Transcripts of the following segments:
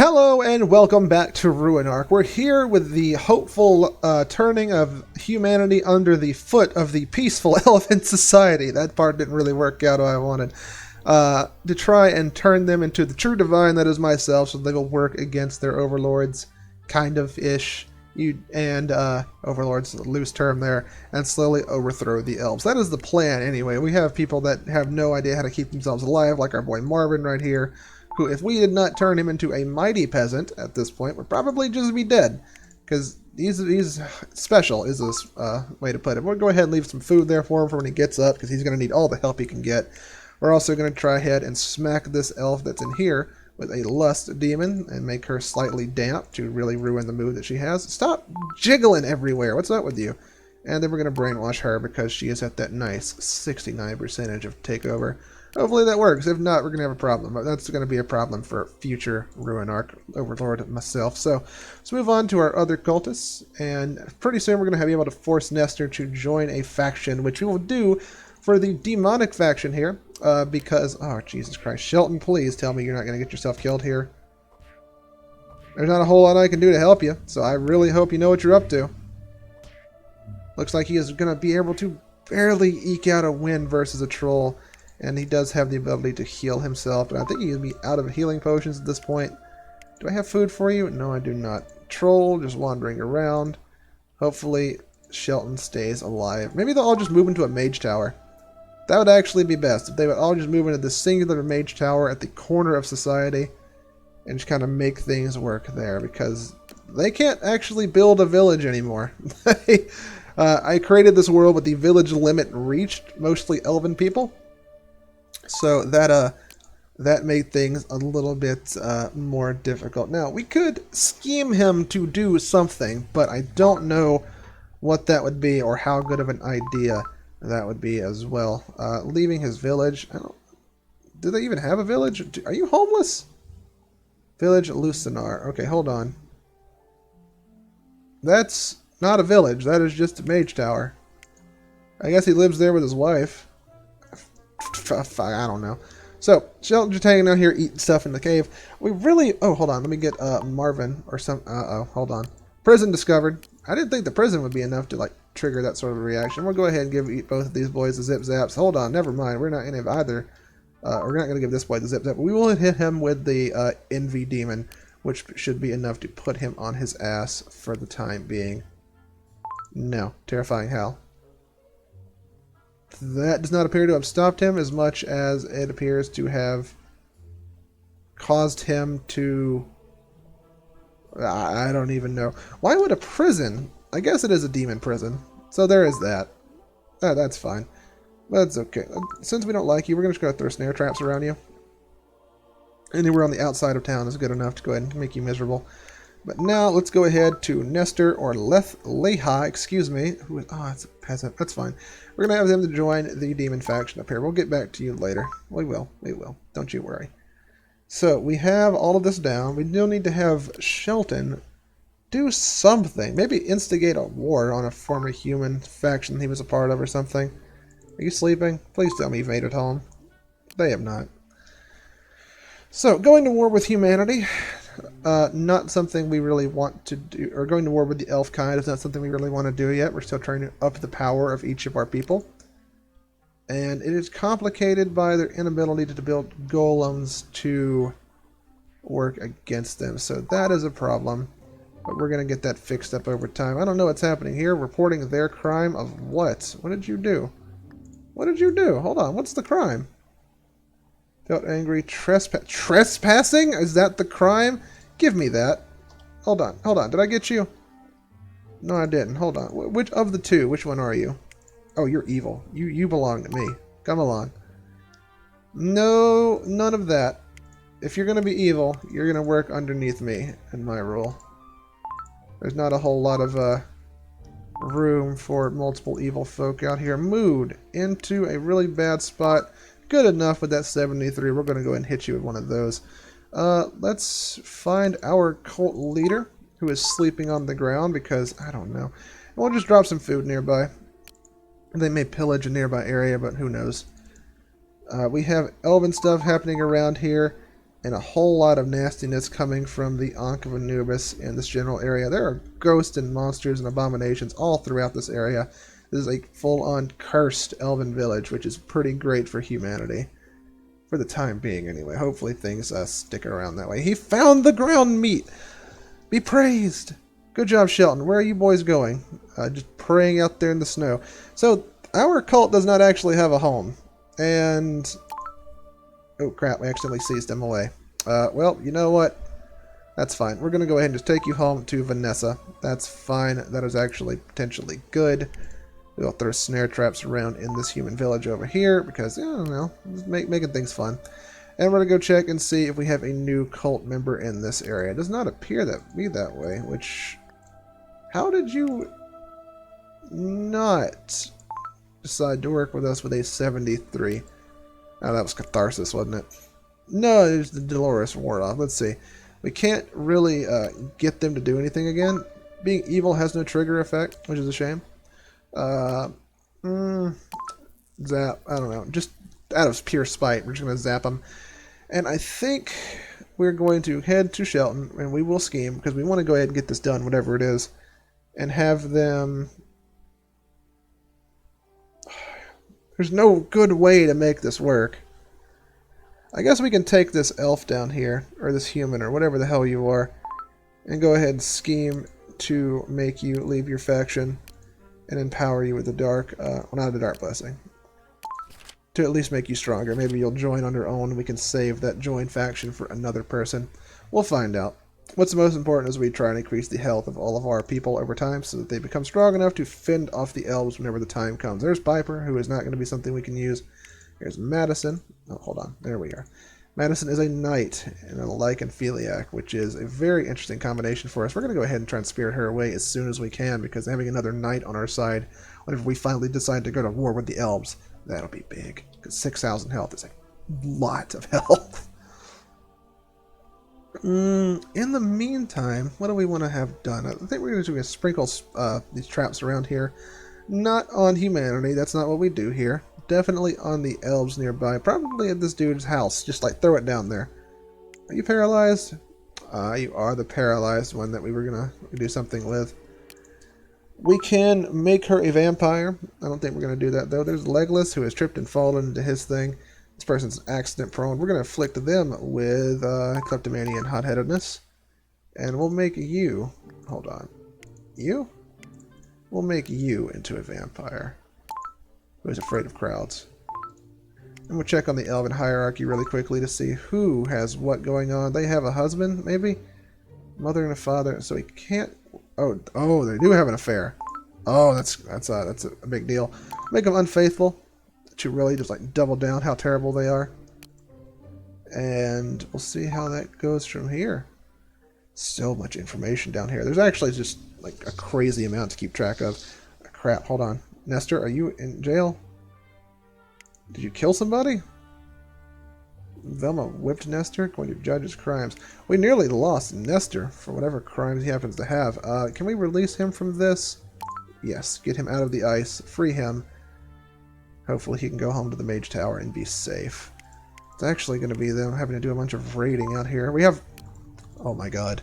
Hello and welcome back to Ruinarch. We're here with the hopeful turning of humanity under the foot of the peaceful elephant society. That part didn't really work out how I wanted. To try and turn them into the true divine that is myself, so they will work against their overlords, kind of-ish, overlords, loose term there, and slowly overthrow the elves. That is the plan anyway. We have people that have no idea how to keep themselves alive, like our boy Marvin right here, who, if we did not turn him into a mighty peasant at this point, would probably just be dead. Because he's special, is this way to put it. We'll go ahead and leave some food there for him for when he gets up, because he's going to need all the help he can get. We're also going to try ahead and smack this elf that's in here with a lust demon and make her slightly damp to really ruin the mood that she has. Stop jiggling everywhere. What's up with you? And then we're going to brainwash her because she is at that nice 69% of takeover. Hopefully that works. If not, we're going to have a problem. But that's going to be a problem for future Ruinarch Overlord myself. So let's move on to our other cultists. And pretty soon we're going to be able to force Nestor to join a faction, which we will do for the demonic faction here. Because, oh, Jesus Christ. Shelton, please tell me you're not going to get yourself killed here. There's not a whole lot I can do to help you. So I really hope you know what you're up to. Looks like he is going to be able to barely eke out a win versus a troll. And he does have the ability to heal himself. But I think he's going to be out of healing potions at this point. Do I have food for you? No, I do not. Troll just wandering around. Hopefully Shelton stays alive. Maybe they'll all just move into a mage tower. That would actually be best. If they would all just move into the singular mage tower at the corner of society. And just kind of make things work there. Because they can't actually build a village anymore. I created this world with the village limit reached. Mostly elven people. So that made things a little bit more difficult. Now, we could scheme him to do something, but I don't know what that would be or how good of an idea that would be as well. Leaving his village. Do they even have a village? Are you homeless? Village Lucinar. Okay, hold on. That's not a village. That is just a mage tower. I guess he lives there with his wife. I don't know. So, Shelton just hanging out here eating stuff in the cave. We really... Oh, hold on. Let me get Marvin or some... Uh-oh. Hold on. Prison discovered. I didn't think the prison would be enough to, like, trigger that sort of reaction. We'll go ahead and eat both of these boys the zip-zaps. Hold on. Never mind. We're not going to have either... we're not going to give this boy the zip-zap. But we will hit him with the envy demon, which should be enough to put him on his ass for the time being. No. Terrifying hell. That does not appear to have stopped him as much as it appears to have caused him to... I don't even know. Why would a prison... I guess it is a demon prison. So there is that. That's fine. That's okay. Since we don't like you, we're just going to throw snare traps around you. Anywhere on the outside of town is good enough to go ahead and make you miserable. But now let's go ahead to Nestor or Lehi, excuse me. It's a peasant. That's fine. We're going to have them to join the demon faction up here. We'll get back to you later. We will. Don't you worry. So we have all of this down. We do need to have Shelton do something. Maybe instigate a war on a former human faction he was a part of or something. Are you sleeping? Please tell me you've made it home. They have not. So, going to war with humanity. Not something we really want to do, or going to war with the elf kind is not something we really want to do yet. We're still trying to up the power of each of our people. And it is complicated by their inability to build golems to work against them. So that is a problem. But we're going to get that fixed up over time. I don't know what's happening here. Reporting their crime of what? What did you do? What did you do? Hold on. What's the crime? Felt angry. Trespassing? Is that the crime? Give me that. Hold on. Did I get you? No, I didn't. Hold on. Which of the two? Which one are you? Oh, you're evil. You belong to me. Come along. No, none of that. If you're going to be evil, you're going to work underneath me and my rule. There's not a whole lot of room for multiple evil folk out here. Mood into a really bad spot. Good enough with that 73. We're going to go ahead and hit you with one of those. Let's find our cult leader who is sleeping on the ground because, I don't know. And we'll just drop some food nearby. They may pillage a nearby area, but who knows. We have elven stuff happening around here. and a whole lot of nastiness coming from the Ankh of Anubis in this general area. There are ghosts and monsters and abominations all throughout this area. This is a full-on cursed elven village, which is pretty great for humanity. For the time being, anyway. Hopefully things stick around that way. He found the ground meat! Be praised! Good job, Shelton. Where are you boys going? Just praying out there in the snow. So, our cult does not actually have a home. And... oh crap, we accidentally seized him away. Well, you know what? That's fine. We're going to go ahead and just take you home to Vanessa. That's fine. That is actually potentially good. We'll throw snare traps around in this human village over here because, I don't know, making things fun. And we're going to go check and see if we have a new cult member in this area. It does not appear to be that way, which... how did you not decide to work with us with a 73? Oh, that was Catharsis, wasn't it? No, it was the Dolores Ward-off. Let's see. We can't really get them to do anything again. Being evil has no trigger effect, which is a shame. Zap. I don't know. Just out of pure spite, we're just going to zap them. And I think we're going to head to Shelton, and we will scheme, because we want to go ahead and get this done, whatever it is, and have them... there's no good way to make this work. I guess we can take this elf down here, or this human, or whatever the hell you are, and go ahead and scheme to make you leave your faction and empower you with the dark, well, not the dark blessing. To at least make you stronger. Maybe you'll join on your own and we can save that joined faction for another person. We'll find out. What's most important is we try and increase the health of all of our people over time so that they become strong enough to fend off the elves whenever the time comes. There's Piper, who is not going to be something we can use. Here's Madison. Oh, hold on. There we are. Madison is a knight and a lycanphiliac, which is a very interesting combination for us. We're going to go ahead and try and spirit her away as soon as we can, because having another knight on our side, whenever we finally decide to go to war with the elves, that'll be big. Because 6,000 health is a lot of health. In the meantime, what do we want to have done? I think we're going to sprinkle these traps around here. Not on humanity. That's not what we do here. Definitely on the elves nearby. Probably at this dude's house. Just like throw it down there. Are you paralyzed? You are the paralyzed one that we were going to do something with. We can make her a vampire. I don't think we're going to do that, though. There's Legless, who has tripped and fallen into his thing. This person's accident prone. We're going to afflict them with kleptomania and hot-headedness. And we'll make you... hold on. You? We'll make you into a vampire who is afraid of crowds. And we'll check on the elven hierarchy really quickly to see who has what going on. They have a husband, maybe? Mother and a father. So he can't... Oh, they do have an affair. Oh, that's a big deal. Make them unfaithful to really just like double down how terrible they are. And we'll see how that goes from here. So much information down here. There's actually just like a crazy amount to keep track of. Crap, hold on. Nestor, are you in jail? Did you kill somebody? Velma whipped Nestor, going to judge his crimes. We nearly lost Nestor for whatever crimes he happens to have. Can we release him from this? Yes, get him out of the ice, free him. Hopefully he can go home to the Mage Tower and be safe. It's actually going to be them having to do a bunch of raiding out here. We have... oh my god.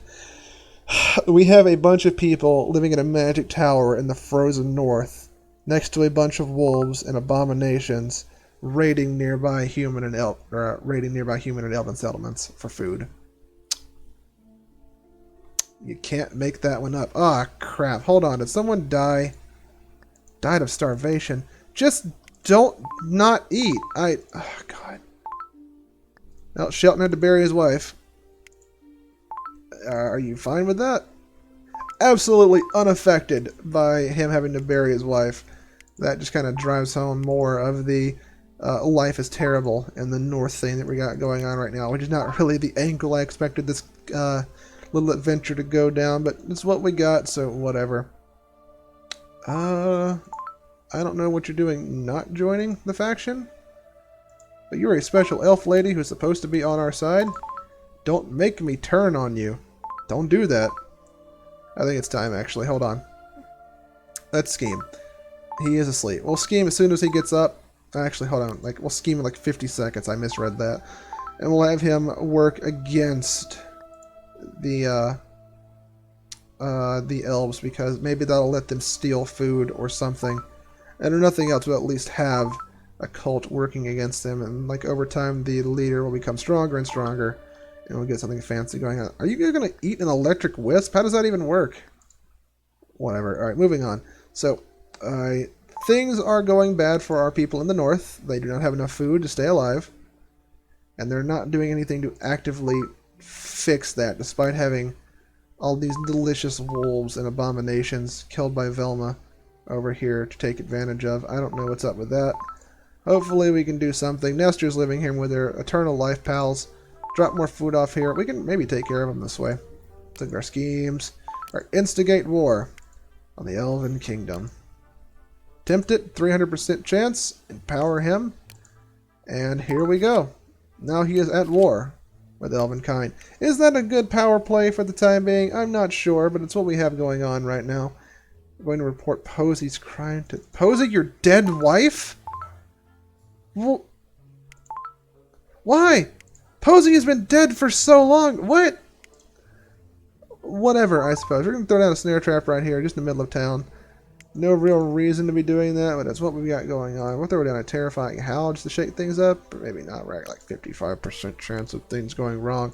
We have a bunch of people living in a magic tower in the frozen north, next to a bunch of wolves and abominations, raiding nearby human and elven settlements for food. You can't make that one up. Ah, crap. Hold on. Did someone die? Died of starvation. Just don't not eat. Oh, God. Well, Shelton had to bury his wife. Are you fine with that? Absolutely unaffected by him having to bury his wife. That just kind of drives home more of the life is terrible in the north thing that we got going on right now, which is not really the angle I expected this little adventure to go down, but it's what we got, so whatever. I don't know what you're doing not joining the faction, but you're a special elf lady who's supposed to be on our side. Don't make me turn on you. Don't do that. I think it's time, actually. Hold on. Let's scheme. He is asleep. We'll scheme as soon as he gets up. Actually, hold on. We'll scheme in like 50 seconds. I misread that. And we'll have him work against the elves, because maybe that'll let them steal food or something. And if nothing else, we'll at least have a cult working against them. And like over time, the leader will become stronger and stronger, and we'll get something fancy going on. Are you going to eat an electric wisp? How does that even work? Whatever. All right, moving on. So, things are going bad for our people in the north. They do not have enough food to stay alive, and they're not doing anything to actively fix that, despite having all these delicious wolves and abominations killed by Velma over here to take advantage of. I don't know what's up with that. Hopefully we can do something. Nestor's living here with their eternal life pals. Drop more food off here. We can maybe take care of them this way. Look at our schemes. Our instigate war on the Elven Kingdom. Tempt it, 300% chance. Empower him. And here we go. Now he is at war with Elvenkind. Is that a good power play for the time being? I'm not sure, but it's what we have going on right now. We're going to report Posy's crime to... Posy, your dead wife? Well, why? Posy has been dead for so long. What? Whatever, I suppose. We're going to throw down a snare trap right here, just in the middle of town. No real reason to be doing that, but that's what we got going on. We'll throw down a terrifying howl just to shake things up. Or maybe not, right? Like 55% chance of things going wrong.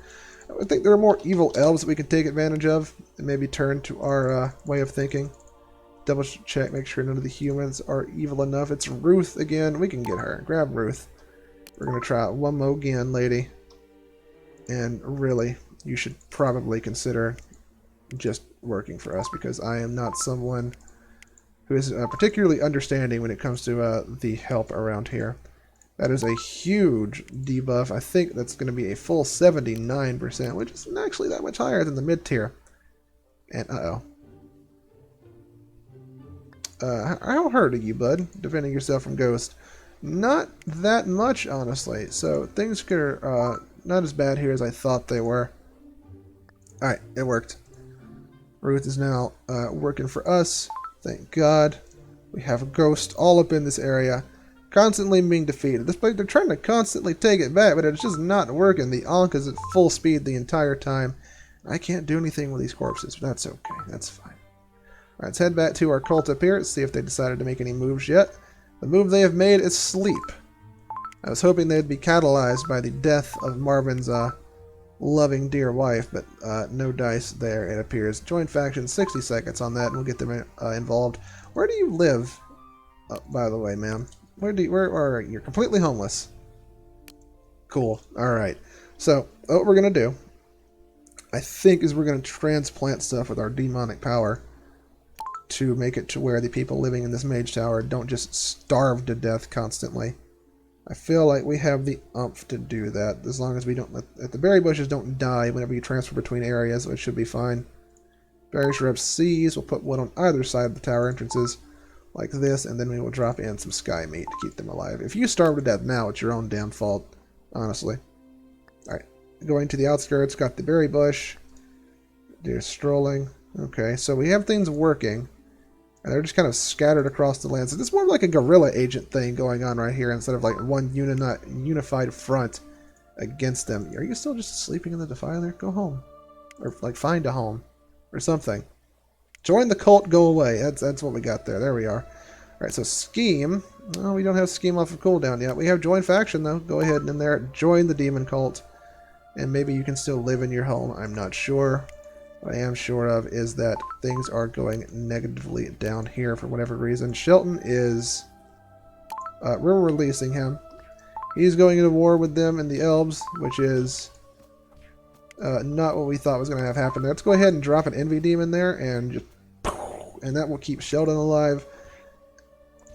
I think there are more evil elves that we can take advantage of and maybe turn to our way of thinking. Double check, make sure none of the humans are evil enough. It's Ruth again. We can get her. Grab Ruth. We're going to try it one more again, lady. And really, you should probably consider just working for us, because I am not someone who is particularly understanding when it comes to the help around here. That is a huge debuff. I think that's going to be a full 79%, which is actually that much higher than the mid-tier. And how hurt are you, bud? Defending yourself from Ghost. Not that much, honestly. So things are not as bad here as I thought they were. Alright, it worked. Ruth is now working for us. Thank God. We have a Ghost all up in this area, constantly being defeated. This place, they're trying to constantly take it back, but it's just not working. The Ankh is at full speed the entire time. I can't do anything with these corpses, but that's okay. That's fine. Alright, let's head back to our cult up here. Let's see if they decided to make any moves yet. The move they have made is sleep. I was hoping they'd be catalyzed by the death of Marvin's loving dear wife, but no dice there, it appears. Join faction, 60 seconds on that, and we'll get them involved. Where do you live, by the way, ma'am? Where are you? You're completely homeless. Cool. Alright. So, what we're going to do, I think, is we're going to transplant stuff with our demonic power to make it to where the people living in this mage tower don't just starve to death constantly. I feel like we have the oomph to do that, as long as we don't let the berry bushes don't die whenever you transfer between areas, which should be fine. Berry shrubs C's, we'll put one on either side of the tower entrances, like this, and then we will drop in some sky meat to keep them alive. If you starve to death now, it's your own damn fault, honestly. Alright, going to the outskirts, got the berry bush. Deer strolling. Okay, so we have things working. And they're just kind of scattered across the land. So this is more like a guerrilla agent thing going on right here, instead of like one unified front against them. Are you still just sleeping in the defiler? Go home. Or like find a home. Or something. Join the cult, go away. That's what we got there. There we are. Alright, so scheme. No, we don't have scheme off of cooldown yet. We have join faction though. Go ahead and in there. Join the demon cult. And maybe you can still live in your home. I'm not sure. What I am sure of is that things are going negatively down here for whatever reason. Shelton is... we're releasing him. He's going into war with them and the elves, which is not what we thought was going to have happened. Let's go ahead and drop an envy demon there and just... And that will keep Sheldon alive.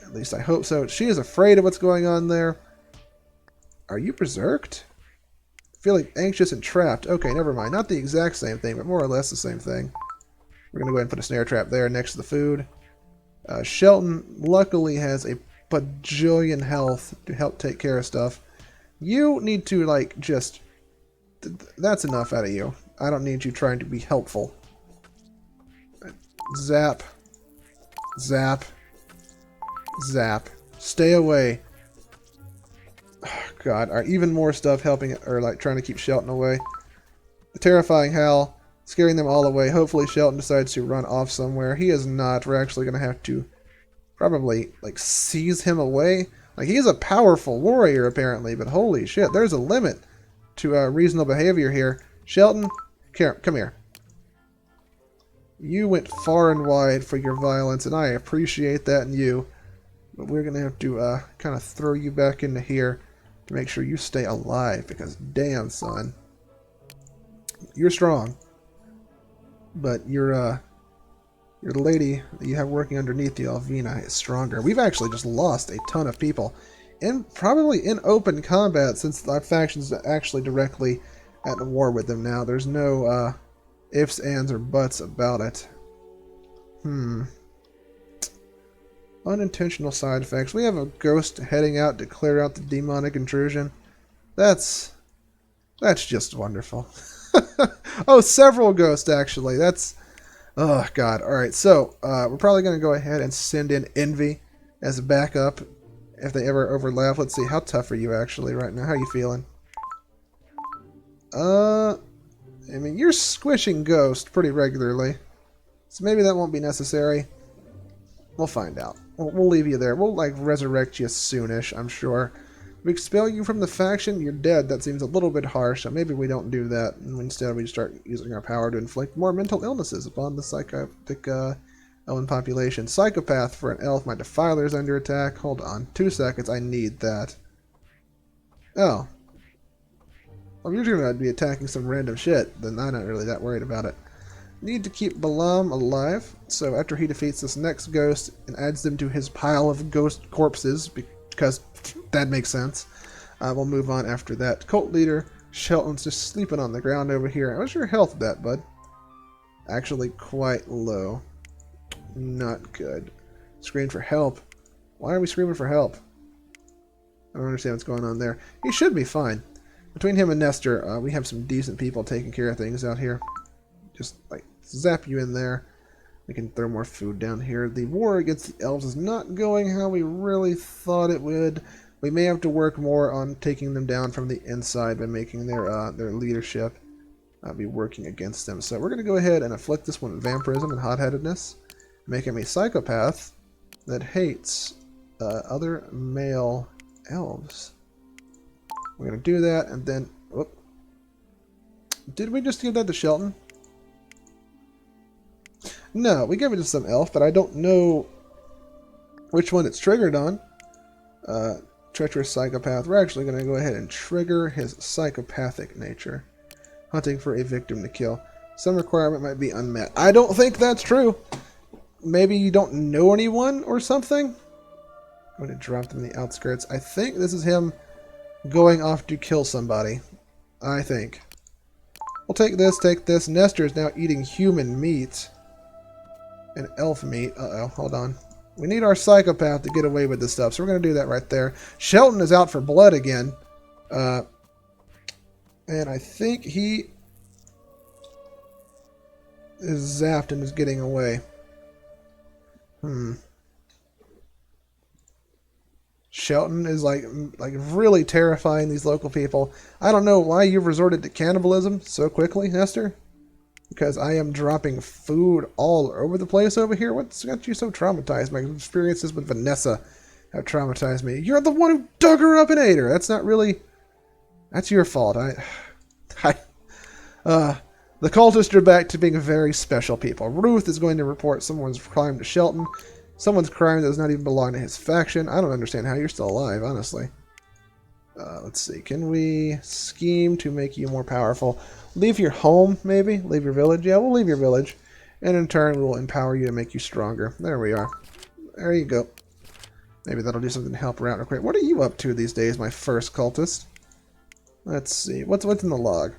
At least I hope so. She is afraid of what's going on there. Are you berserked? Feeling anxious and trapped. Okay, never mind. Not the exact same thing, but more or less the same thing. We're going to go ahead and put a snare trap there next to the food. Shelton luckily has a bajillion health to help take care of stuff. You need to, like, just... That's enough out of you. I don't need you trying to be helpful. Zap. Zap. Zap. Stay away. God. Alright, even more stuff helping, or like trying to keep Shelton away. The terrifying howl, scaring them all away. Hopefully Shelton decides to run off somewhere. He is not. We're actually going to have to probably, like, seize him away. Like, he's a powerful warrior, apparently, but holy shit, there's a limit to reasonable behavior here. Shelton, come here. You went far and wide for your violence, and I appreciate that in you. But we're going to have to kind of throw you back into here to make sure you stay alive, because damn, son. You're strong. But your lady that you have working underneath you, Alvina, is stronger. We've actually just lost a ton of people. Probably in open combat, since our faction's actually directly at war with them now. There's no ifs, ands, or buts about it. Unintentional side effects. We have a ghost heading out to clear out the demonic intrusion. That's just wonderful. Oh, several ghosts, actually. That's... Oh, God. Alright, so we're probably going to go ahead and send in Envy as a backup if they ever overlap. Let's see. How tough are you, actually, right now? How are you feeling? I mean, you're squishing Ghost pretty regularly, so maybe that won't be necessary. We'll find out. We'll leave you there. We'll, like, resurrect you soonish, I'm sure. If we expel you from the faction, you're dead. That seems a little bit harsh, so maybe we don't do that. And instead, we start using our power to inflict more mental illnesses upon the psychotic elven population. Psychopath for an elf. My defiler's under attack. Hold on. 2 seconds. I need that. Oh. Well, if you're going to be attacking some random shit, then I'm not really that worried about it. Need to keep Balam alive, so after he defeats this next ghost and adds them to his pile of ghost corpses, because that makes sense, we'll move on after that. Cult leader, Shelton's just sleeping on the ground over here. How's your health bet, bud? Actually quite low. Not good. Scream for help. Why are we screaming for help? I don't understand what's going on there. He should be fine. Between him and Nestor, we have some decent people taking care of things out here. Just, like, zap you in there. We can throw more food down here. The war against the elves is not going how we really thought it would. We may have to work more on taking them down from the inside by making their leadership be working against them. So we're going to go ahead and afflict this one with vampirism and hot-headedness. Make him a psychopath that hates other male elves. We're going to do that, and then... Whoop. Did we just give that to Shelton? No, we gave it to some elf, but I don't know which one it's triggered on. Treacherous psychopath. We're actually going to go ahead and trigger his psychopathic nature. Hunting for a victim to kill. Some requirement might be unmet. I don't think that's true. Maybe you don't know anyone or something? I'm going to drop them in the outskirts. I think this is him going off to kill somebody. I think. We'll take this, take this. Nestor is now eating human meat. And elf meat. Uh-oh, hold on. We need our psychopath to get away with this stuff, so we're going to do that right there. Shelton is out for blood again. And I think he is zapped and is getting away. Shelton is like really terrifying these local people. I don't know why you've resorted to cannibalism so quickly, Nestor. Because I am dropping food all over the place over here. What's got you so traumatized? My experiences with Vanessa have traumatized me. You're the one who dug her up and ate her. That's not really... That's your fault. The cultists are back to being very special people. Ruth is going to report someone's crime to Shelton. Someone's crime that does not even belong to his faction. I don't understand how you're still alive, honestly. Let's see. Can we scheme to make you more powerful? Leave your home, maybe? Leave your village? Yeah, we'll leave your village. And in turn, we'll empower you to make you stronger. There we are. There you go. Maybe that'll do something to help her out real quick. What are you up to these days, my first cultist? Let's see. What's in the log?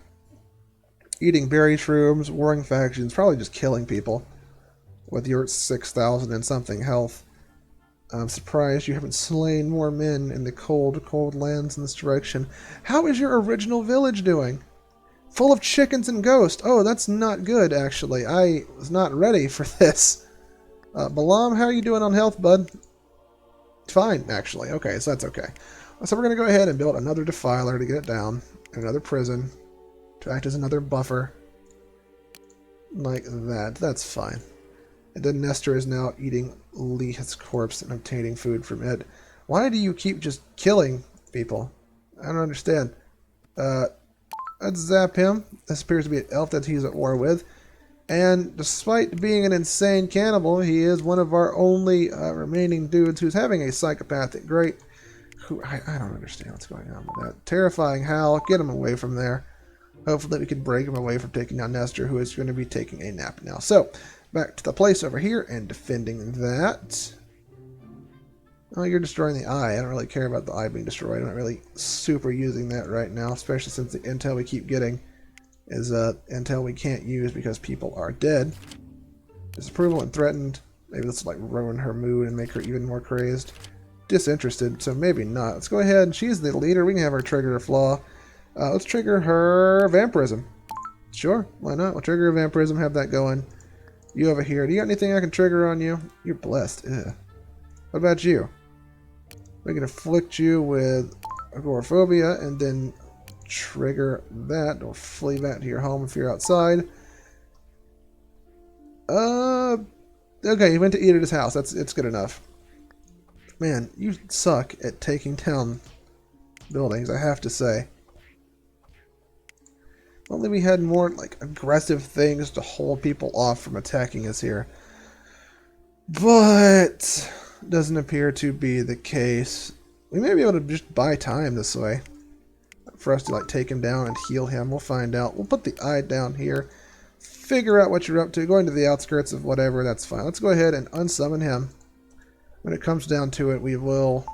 Eating berry shrooms, warring factions, probably just killing people. With your 6,000 and something health. I'm surprised you haven't slain more men in the cold, cold lands in this direction. How is your original village doing? Full of chickens and ghosts. Oh, that's not good, actually. I was not ready for this. Balam, how are you doing on health, bud? Fine, actually. Okay, so that's okay. So we're going to go ahead and build another defiler to get it down, another prison to act as another buffer, like that. That's fine. And then Nestor is now eating Leah's corpse and obtaining food from it. Why do you keep just killing people? I don't understand. Let's zap him. This appears to be an elf that he's at war with. And despite being an insane cannibal, he is one of our only remaining dudes who's having a psychopathic great. I don't understand what's going on with that. Terrifying Hal. Get him away from there. Hopefully we can break him away from taking down Nestor, who is going to be taking a nap now. So, back to the place over here and defending that. Oh, you're destroying the eye. I don't really care about the eye being destroyed. I'm not really super using that right now, especially since the intel we keep getting is intel we can't use because people are dead. Disapproval and threatened. Maybe this will like ruin her mood and make her even more crazed. Disinterested, so maybe not. Let's go ahead. She's the leader. We can have her trigger a flaw. Let's trigger her vampirism. Sure, why not? We'll trigger her vampirism, have that going. You over here. Do you got anything I can trigger on you? You're blessed. Ugh. What about you? We can afflict you with agoraphobia and then trigger that or flee back to your home if you're outside. Okay, he went to eat at his house. It's good enough. Man, you suck at taking down buildings, I have to say. Only we had more like aggressive things to hold people off from attacking us here. But doesn't appear to be the case. We may be able to just buy time this way for us to like take him down and heal him. We'll find out. We'll put the eye down here. Figure out what you're up to. Going to the outskirts of whatever, that's fine. Let's go ahead and unsummon him. When it comes down to it, we will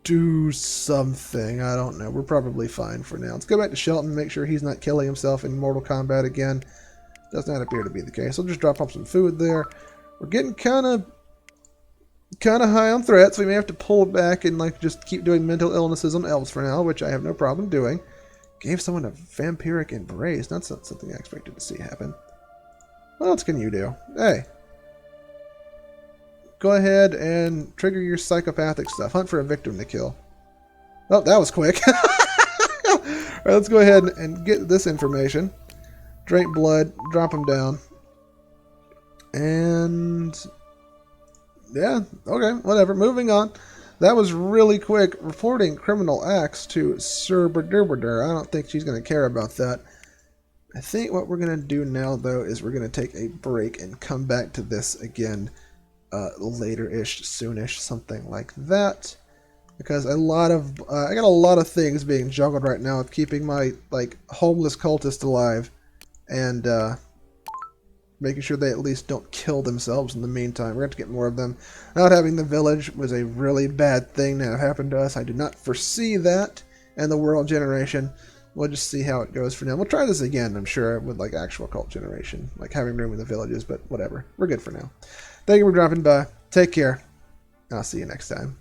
do something. I don't know. We're probably fine for now. Let's go back to Shelton and make sure he's not killing himself in Mortal Kombat again. Does not appear to be the case. I'll just drop off some food there. We're getting kind of high on threats. We may have to pull back and like just keep doing mental illnesses on elves for now, which I have no problem doing. Gave someone a vampiric embrace. That's not something I expected to see happen. What else can you do? Hey. Go ahead and trigger your psychopathic stuff. Hunt for a victim to kill. Oh, that was quick. Alright, let's go ahead and get this information. Drink blood. Drop him down. And yeah, okay, whatever. Moving on. That was really quick. Reporting criminal acts to Sir Berderberder. I don't think she's going to care about that. I think what we're going to do now, though, is we're going to take a break and come back to this again later-ish, soonish, something like that. Because I got a lot of things being juggled right now with keeping my like homeless cultist alive and making sure they at least don't kill themselves in the meantime. We're going to have to get more of them. Not having the village was a really bad thing that happened to us. I did not foresee that in the world generation. We'll just see how it goes for now. We'll try this again, I'm sure, with like actual cult generation, like having room in the villages, but whatever. We're good for now. Thank you for dropping by. Take care. I'll see you next time.